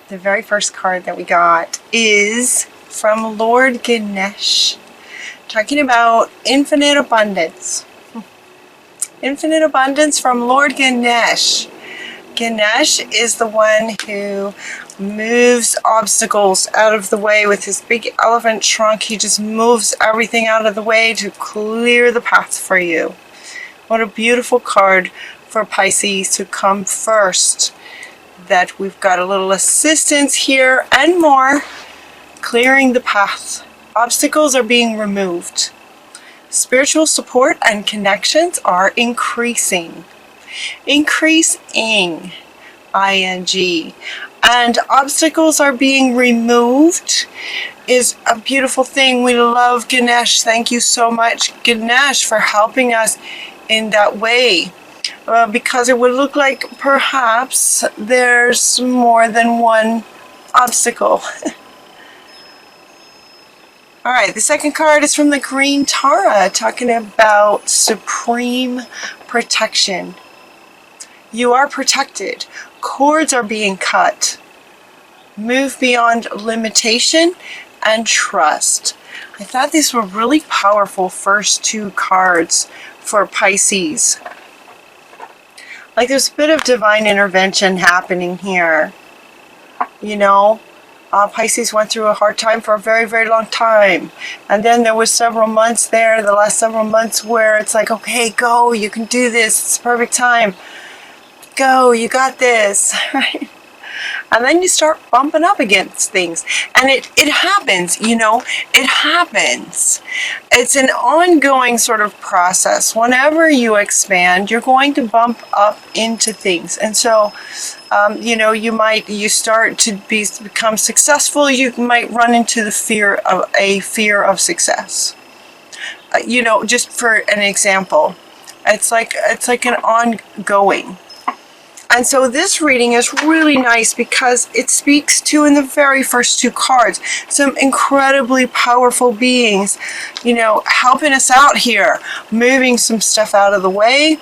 the very first card that we got is from Lord Ganesh, talking about infinite abundance. Infinite abundance from Lord Ganesh. Ganesh is the one who moves obstacles out of the way with his big elephant trunk. He just moves everything out of the way to clear the path for you. What a beautiful card for Pisces to come first. That we've got a little assistance here and more, clearing the path. Obstacles are being removed. Spiritual support and connections are increasing. Increasing, ing. And obstacles are being removed is a beautiful thing. We love Ganesh. Thank you so much, Ganesh, for helping us in that way. Because it would look like perhaps there's more than one obstacle. Alright, the second card is from the Green Tara, talking about supreme protection. You are protected. Cords are being cut. Move beyond limitation and trust. I thought these were really powerful first two cards for Pisces. Like there's a bit of divine intervention happening here. You know, Pisces went through a hard time for a very, very long time. And then there was several months there, the last several months, where it's like, okay, go, you can do this, it's the perfect time. Go, you got this, right? And then you start bumping up against things. And it happens, you know, it happens. It's an ongoing sort of process. Whenever you expand, you're going to bump up into things. And so, you know, you start to become successful, you might run into the fear of success. You know, just for an example, it's like an ongoing. And so this reading is really nice because it speaks to, in the very first two cards, some incredibly powerful beings, you know, helping us out here, moving some stuff out of the way,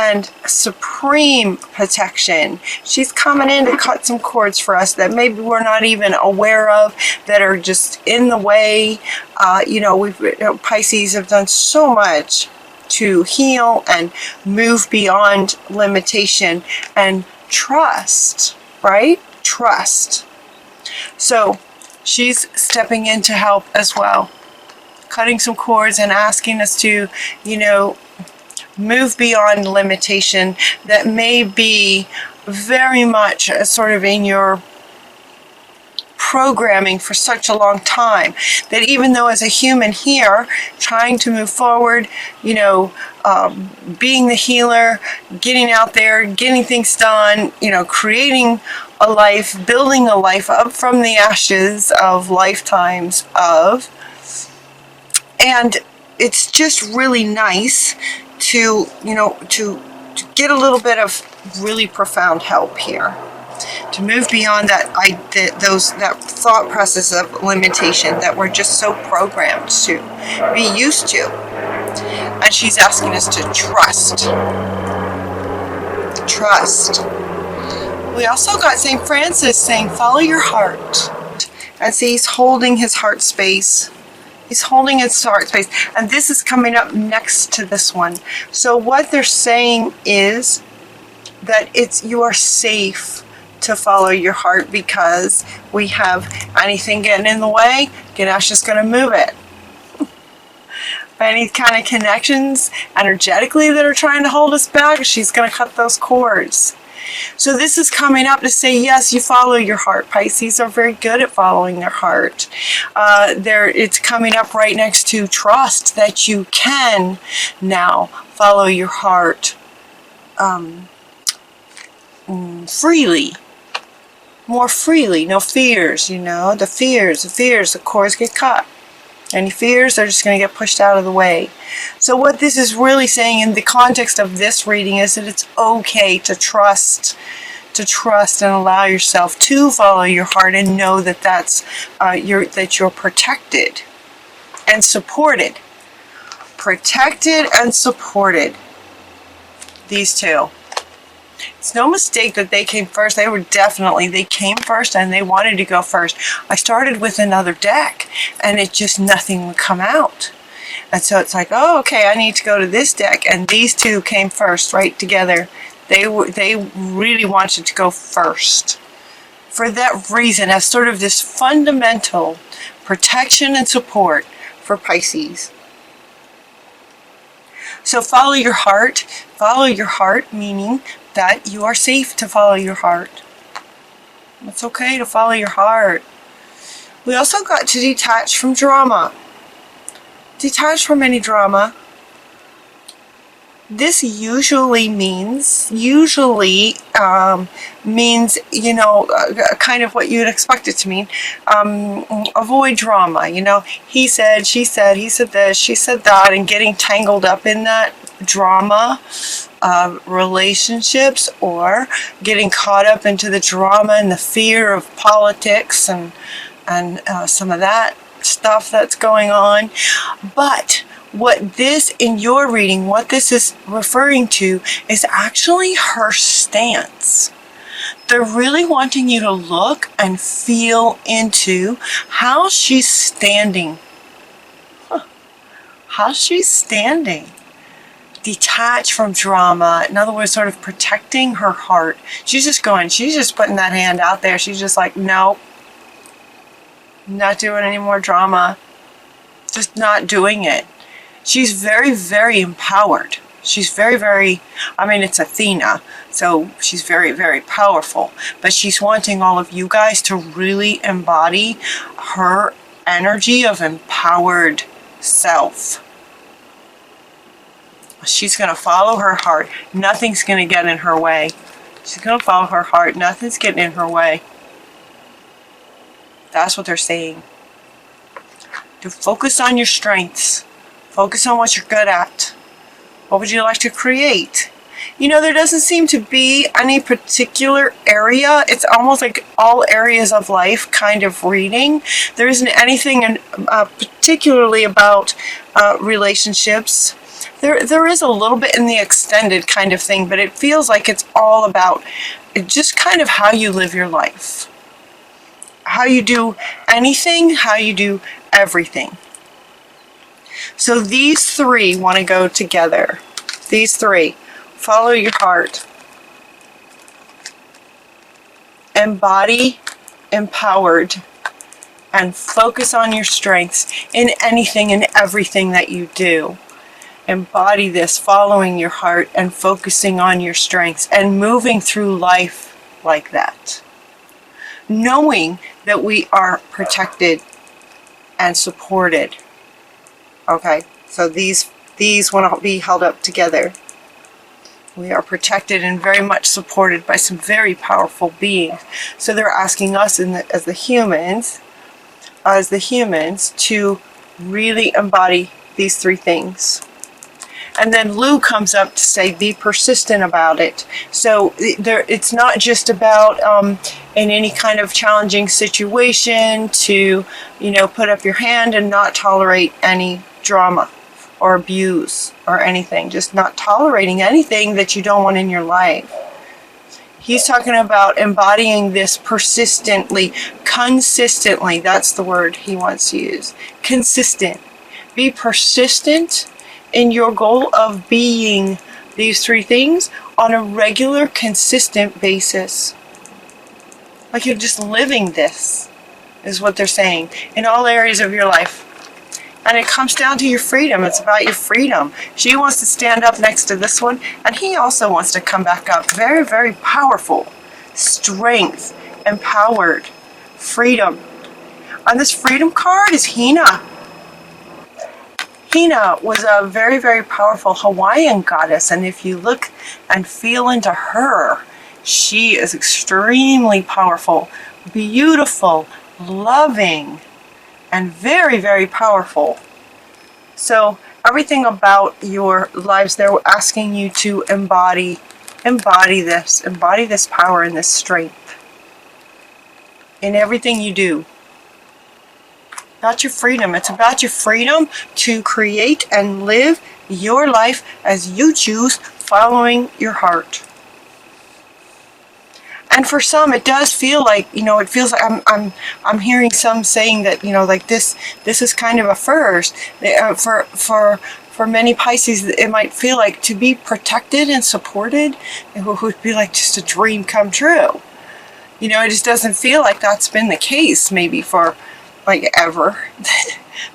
and supreme protection. She's coming in to cut some cords for us that maybe we're not even aware of, that are just in the way. You know, Pisces have done so much to heal and move beyond limitation and trust, right? Trust. So she's stepping in to help as well, cutting some cords and asking us to, you know, move beyond limitation that may be very much sort of in your programming for such a long time, that even though as a human here trying to move forward, you know, being the healer, getting out there, getting things done, you know, creating a life, building a life up from the ashes of lifetimes of, and it's just really nice to, you know, to get a little bit of really profound help here, to move beyond that thought process of limitation that we're just so programmed to be used to. And she's asking us to trust. Trust. We also got St. Francis saying, follow your heart. As he's holding his heart space. He's holding his heart space. And this is coming up next to this one. So what they're saying is that you are safe to follow your heart, because we have anything getting in the way, Ganesh is going to move it. Any kind of connections energetically that are trying to hold us back, she's going to cut those cords. So this is coming up to say, yes, you follow your heart. Pisces are very good at following their heart. It's coming up right next to trust, that you can now follow your heart freely. More freely, no fears, you know, the cords get cut. Any fears, they're just going to get pushed out of the way. So what this is really saying in the context of this reading is that it's okay to trust and allow yourself to follow your heart, and know that that you're protected and supported. Protected and supported. These two. It's no mistake that they came first. They came first and they wanted to go first. I started with another deck and nothing would come out. And so it's like, oh, okay, I need to go to this deck. And these two came first, right together. They really wanted to go first. For that reason, as sort of this fundamental protection and support for Pisces. So follow your heart. Follow your heart, meaning that you are safe to follow your heart. It's okay to follow your heart. We also got to detach from drama. Detach from any drama. This usually means, kind of what you'd expect it to mean. Avoid drama, he said, she said, he said this, she said that, and getting tangled up in that drama of relationships, or getting caught up into the drama and the fear of politics and some of that stuff that's going on. But what this, in your reading, what this is referring to is actually her stance. They're really wanting you to look and feel into how she's standing. How she's standing. Detach from drama. In other words, sort of protecting her heart. She's just putting that hand out there. She's just like, no, not doing any more drama. Just not doing it. She's very, very empowered. She's very, very, it's Athena, so she's very, very powerful. But she's wanting all of you guys to really embody her energy of empowered self. She's going to follow her heart. Nothing's going to get in her way. She's going to follow her heart. Nothing's getting in her way. That's what they're saying. To focus on your strengths. Focus on what you're good at. What would you like to create? There doesn't seem to be any particular area. It's almost like all areas of life kind of reading. There isn't anything particularly about relationships. There is a little bit in the extended kind of thing, but it feels like it's all about just kind of how you live your life. How you do anything, how you do everything. So these three want to go together. These three. Follow your heart. Embody, empowered, and focus on your strengths in anything and everything that you do. Embody this, following your heart and focusing on your strengths and moving through life like that. Knowing that we are protected and supported. Okay, so these want to be held up together. We are protected and very much supported by some very powerful beings. So they're asking us as the humans, to really embody these three things. And then Lou comes up to say, be persistent about it. So it's not just about in any kind of challenging situation to, put up your hand and not tolerate any drama or abuse or anything. Just not tolerating anything that you don't want in your life. He's talking about embodying this persistently, consistently. That's the word he wants to use. Consistent. Be persistent in your goal of being these three things on a regular, consistent basis. Like you're just living this, is what they're saying, in all areas of your life. And it comes down to your freedom. It's about your freedom. She wants to stand up next to this one, and he also wants to come back up. Very, very powerful. Strength, empowered, freedom. On this freedom card is Hina. Hina was a very, very powerful Hawaiian goddess, and if you look and feel into her, she is extremely powerful, beautiful, loving, and very, very powerful. So everything about your lives, they're asking you to embody this power and this strength in everything you do. About your freedom. It's about your freedom to create and live your life as you choose, following your heart. And for some, it does feel like, it feels like I'm hearing some saying that, like this is kind of a first. For many Pisces, it might feel like to be protected and supported, it would be like just a dream come true. It just doesn't feel like that's been the case maybe for like ever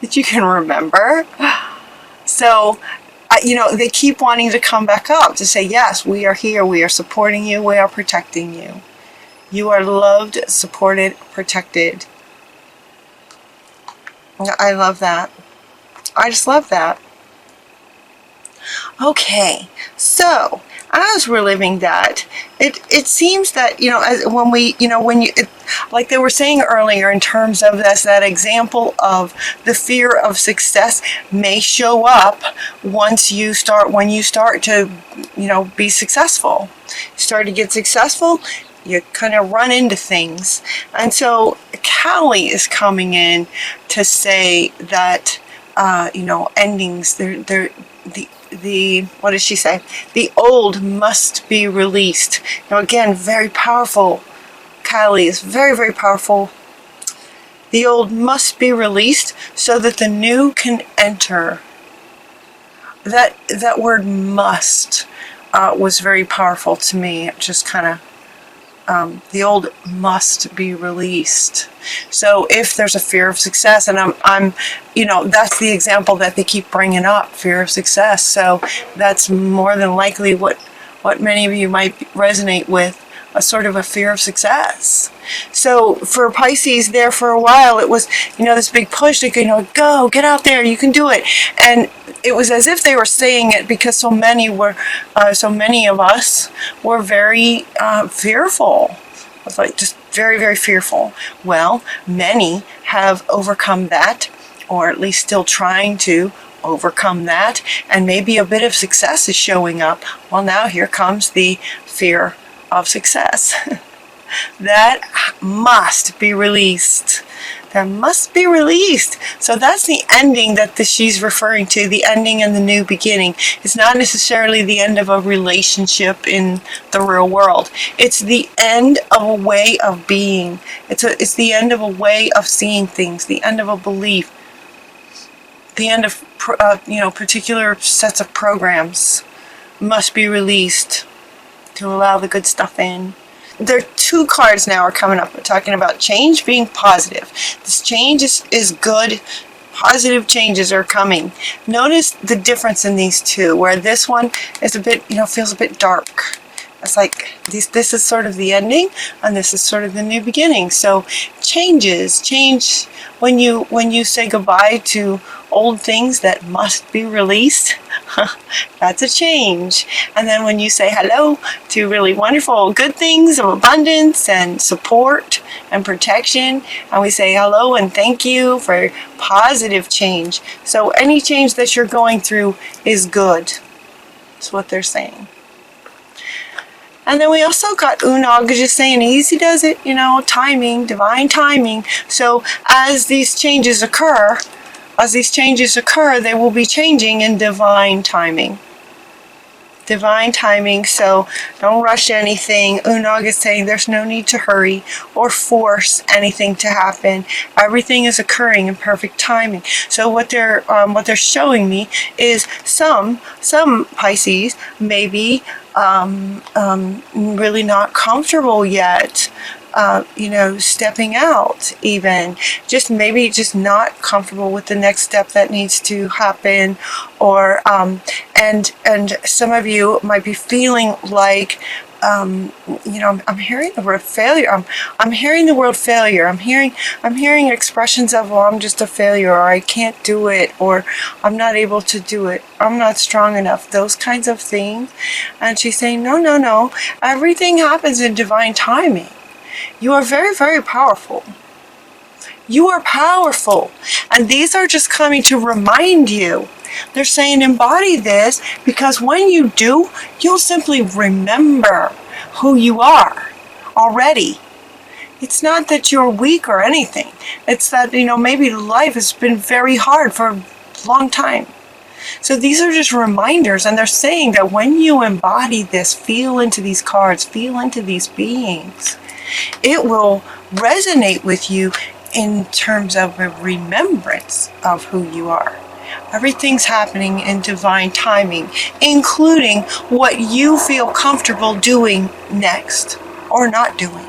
that you can remember. So, they keep wanting to come back up to say, yes, we are here, we are supporting you, we are protecting you. You are loved, supported, protected. I love that. I just love that. Okay, so as we're living that, it seems that, like they were saying earlier, in terms of that example of the fear of success may show up when you start to, be successful. You start to get successful, you kind of run into things. And so Callie is coming in to say that, endings, what does she say? The old must be released. Again, very powerful. Callie is very, very powerful. The old must be released so that the new can enter. That word must was very powerful to me. It just kind of, the old must be released. So if there's a fear of success, and I'm that's the example that they keep bringing up, fear of success. So that's more than likely what many of you might resonate with, a sort of a fear of success. So for Pisces there for a while, it was, this big push to, go, get out there, you can do it. And it was as if they were saying it because so many of us were very fearful. It was like just very, very fearful. Well, many have overcome that, or at least still trying to overcome that, and maybe a bit of success is showing up. Well, now here comes the fear of success. That must be released. That must be released. So that's the ending that she's referring to, the ending and the new beginning. It's not necessarily the end of a relationship in the real world. It's the end of a way of being. It's the end of a way of seeing things, the end of a belief, the end of particular sets of programs must be released to allow the good stuff in. There are two cards now are coming up. We're talking about change being positive. This change is good. Positive changes are coming. Notice the difference in these two, where this one is a bit, feels a bit dark. It's like this is sort of the ending, and this is sort of the new beginning. So change when you say goodbye to old things that must be released, that's a change. And then when you say hello to really wonderful good things of abundance and support and protection, and we say hello and thank you for positive change. So any change that you're going through is good. That's what they're saying. And then we also got Unog just saying easy does it, timing, divine timing. So as these changes occur, they will be changing in divine timing. Divine timing, so don't rush anything. Unog is saying there's no need to hurry or force anything to happen. Everything is occurring in perfect timing. So what they're showing me is some Pisces may be really not comfortable yet. Stepping out, even just not comfortable with the next step that needs to happen, or and some of you might be feeling like I'm hearing the word failure. I'm hearing the word failure. I'm hearing expressions of, well, I'm just a failure, or I can't do it, or I'm not able to do it, I'm not strong enough, those kinds of things. And she's saying, no, everything happens in divine timing. You are very, very powerful. You are powerful. And these are just coming to remind you. They're saying embody this, because when you do, you'll simply remember who you are already. It's not that you're weak or anything. It's that, maybe life has been very hard for a long time. So these are just reminders, and they're saying that when you embody this, feel into these cards, feel into these beings, it will resonate with you in terms of a remembrance of who you are. Everything's happening in divine timing, including what you feel comfortable doing next or not doing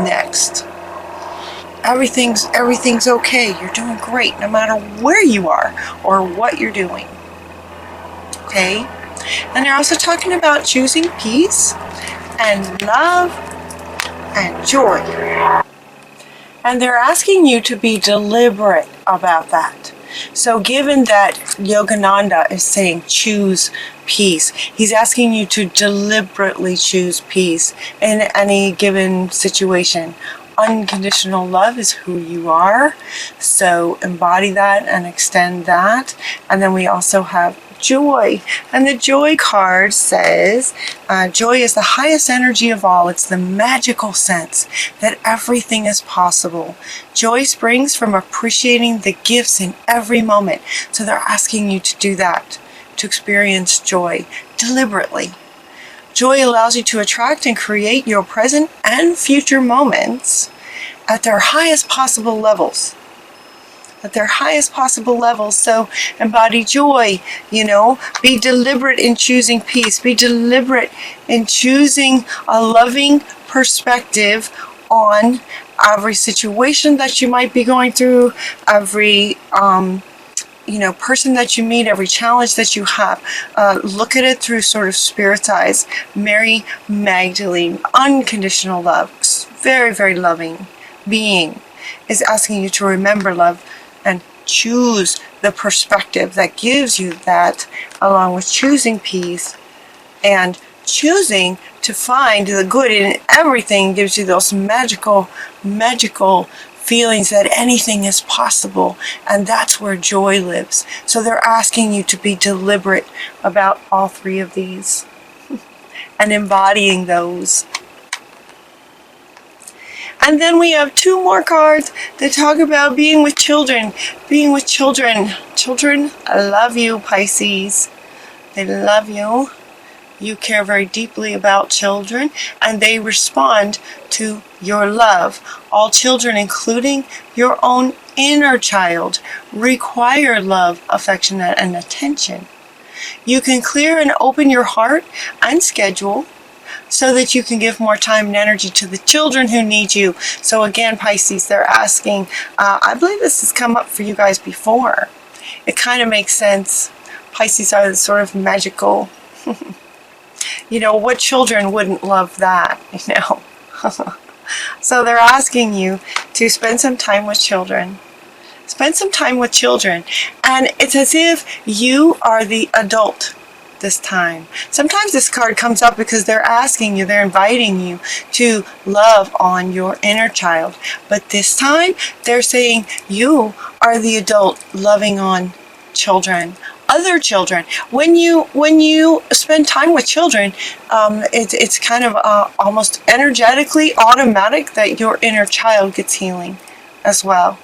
next. Everything's okay. You're doing great no matter where you are or what you're doing. Okay? And they're also talking about choosing peace and love and joy. And they're asking you to be deliberate about that. So given that Yogananda is saying choose peace, he's asking you to deliberately choose peace in any given situation. Unconditional love is who you are, so embody that and extend that. And then we also have joy, and the joy card says joy is the highest energy of all. It's the magical sense that everything is possible. Joy springs from appreciating the gifts in every moment. So they're asking you to do that, to experience joy deliberately. Joy allows you to attract and create your present and future moments at their highest possible levels. So embody joy, be deliberate in choosing peace, be deliberate in choosing a loving perspective on every situation that you might be going through, every person that you meet, every challenge that you have. Look at it through sort of spirit's eyes. Mary Magdalene, unconditional love, very, very loving being, is asking you to remember love and choose the perspective that gives you that, along with choosing peace and choosing to find the good in everything. Gives you those magical feelings that anything is possible, and that's where joy lives. So they're asking you to be deliberate about all three of these and embodying those. And then we have two more cards that talk about being with children. Being with children. Children love you, Pisces. They love you. You care very deeply about children, and they respond to your love. All children, including your own inner child, require love, affection, and attention. You can clear and open your heart and schedule so that you can give more time and energy to the children who need you. So again, Pisces, they're asking, I believe this has come up for you guys before. It kind of makes sense. Pisces are the sort of magical, what children wouldn't love that, So they're asking you to spend some time with children. Spend some time with children. And it's as if you are the adult this time. Sometimes this card comes up because they're asking you, they're inviting you to love on your inner child. But this time, they're saying you are the adult loving on children, other children. When you spend time with children, it's kind of almost energetically automatic that your inner child gets healing as well.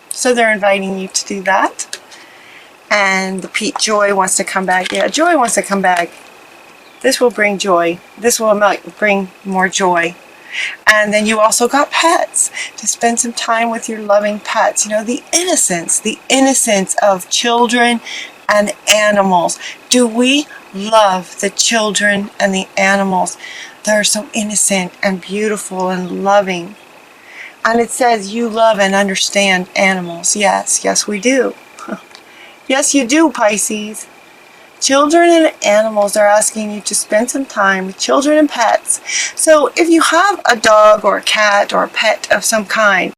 So they're inviting you to do that. And the joy wants to come back. Yeah, joy wants to come back. This will bring joy. This will bring more joy. And then you also got pets, to spend some time with your loving pets. The innocence of children and animals. Do we love the children and the animals that are so innocent and beautiful and loving? And it says you love and understand animals. Yes, we do. Yes, you do, Pisces. Children and animals are asking you to spend some time with children and pets. So if you have a dog or a cat or a pet of some kind,